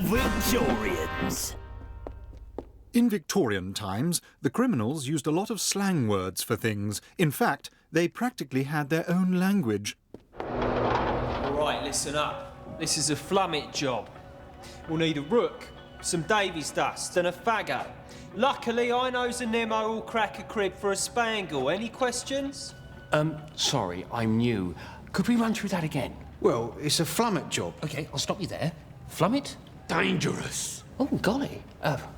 Victorians. In Victorian times, the criminals used a lot of slang words for things. In fact, they practically had their own language. All right, listen up. This is a flummet job. We'll need a rook, some Davy's dust and a faggot. Luckily, I knows a Nemo will crack a crib for a spangle. Any questions? Sorry, I'm new. Could we run through that again? Well, it's a flummet job. OK, I'll stop you there. Flummet? Dangerous. Oh, golly.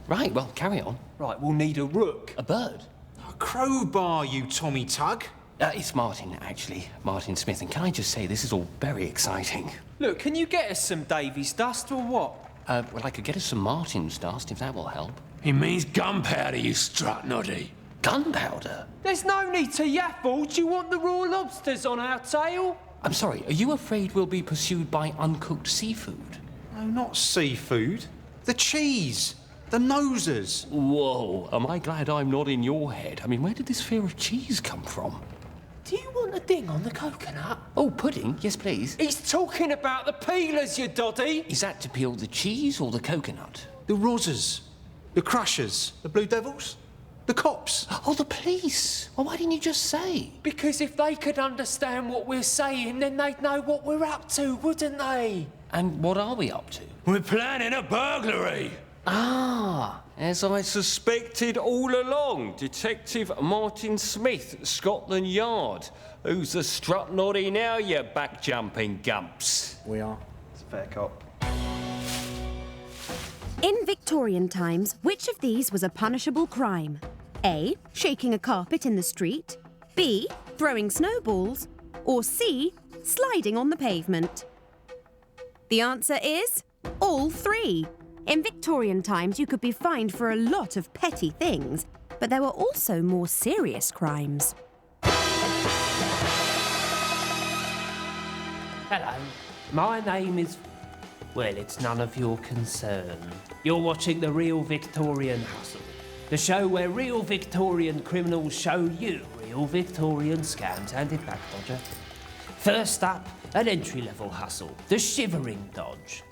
Right, well, carry on. Right, we'll need a rook. A bird? A crowbar, you Tommy Tug. It's Martin, actually. Martin Smith. And can I just say, this is all very exciting. Look, can you get us some Davy's dust or what? Well, I could get us some Martin's dust, if that will help. He means gunpowder, you strut noddy. Gunpowder? There's no need to yaffle. Do you want the raw lobsters on our tail? I'm sorry, are you afraid we'll be pursued by uncooked seafood? No, not seafood. The cheese. The noses. Whoa, am I glad I'm not in your head? I mean, where did this fear of cheese come from? Do you want a ding on the coconut? Oh, pudding? Yes, please. He's talking about the peelers, you doddy. Is that to peel the cheese or the coconut? The Rozzers. The Crushers. The Blue Devils. The cops. Oh, the police. Well, why didn't you just say? Because if they could understand what we're saying, then they'd know what we're up to, wouldn't they? And what are we up to? We're planning a burglary. Ah, as I suspected all along, Detective Martin Smith, Scotland Yard. Who's the strut noddy now, you back-jumping gumps? We are. It's a fair cop. In Victorian times, which of these was a punishable crime? A. Shaking a carpet in the street. B. Throwing snowballs. Or C. Sliding on the pavement. The answer is all three. In Victorian times, you could be fined for a lot of petty things, but there were also more serious crimes. Hello, my name is... Well, it's none of your concern. You're watching The Real Victorian Hustle, the show where real Victorian criminals show you real Victorian scams. Hand it back, Dodger. First up, an entry-level hustle, the shivering dodge.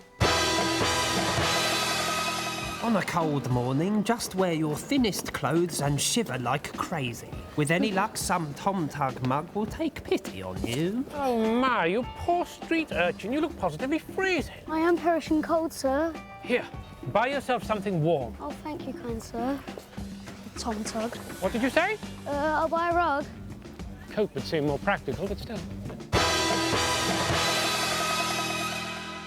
On a cold morning, just wear your thinnest clothes and shiver like crazy. With any luck, some tom-tug mug will take pity on you. Oh, Ma, you poor street urchin. You look positively freezing. I am perishing cold, sir. Here, buy yourself something warm. Oh, thank you, kind sir. Tom Tug. What did you say? I'll buy a rug. Coat would seem more practical, but still.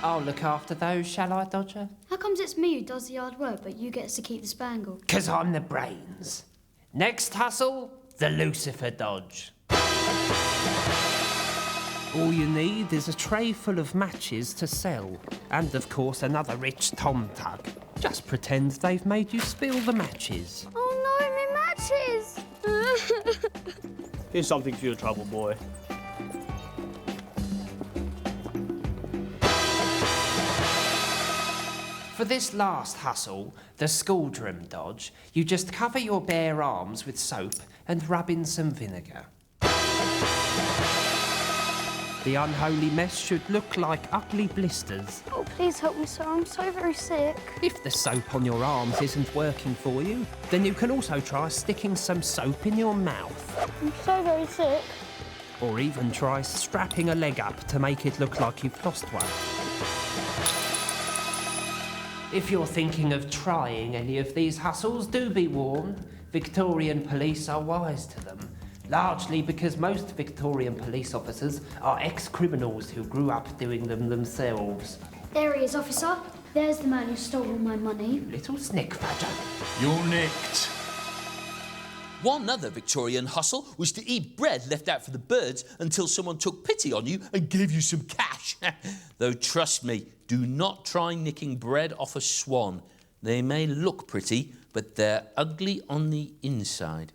I'll look after those, shall I, Dodger? How comes it's me who does the hard work, but you get to keep the spangle? 'Cause I'm the brains. Next hustle, the Lucifer dodge. All you need is a tray full of matches to sell. And, of course, another rich Tom Tug. Just pretend they've made you spill the matches. Oh no, my matches! Here's something for your trouble, boy. For this last hustle, the Scaldrum dodge, you just cover your bare arms with soap and rub in some vinegar. The unholy mess should look like ugly blisters. Oh, please help me, sir. I'm so very sick. If the soap on your arms isn't working for you, then you can also try sticking some soap in your mouth. I'm so very sick. Or even try strapping a leg up to make it look like you've lost one. If you're thinking of trying any of these hustles, do be warned. Victorian police are wise to them. Largely because most Victorian police officers are ex-criminals who grew up doing them themselves. There he is, officer. There's the man who stole all my money. Little snick-fadger. You're nicked. One other Victorian hustle was to eat bread left out for the birds until someone took pity on you and gave you some cash. Though trust me, do not try nicking bread off a swan. They may look pretty, but they're ugly on the inside.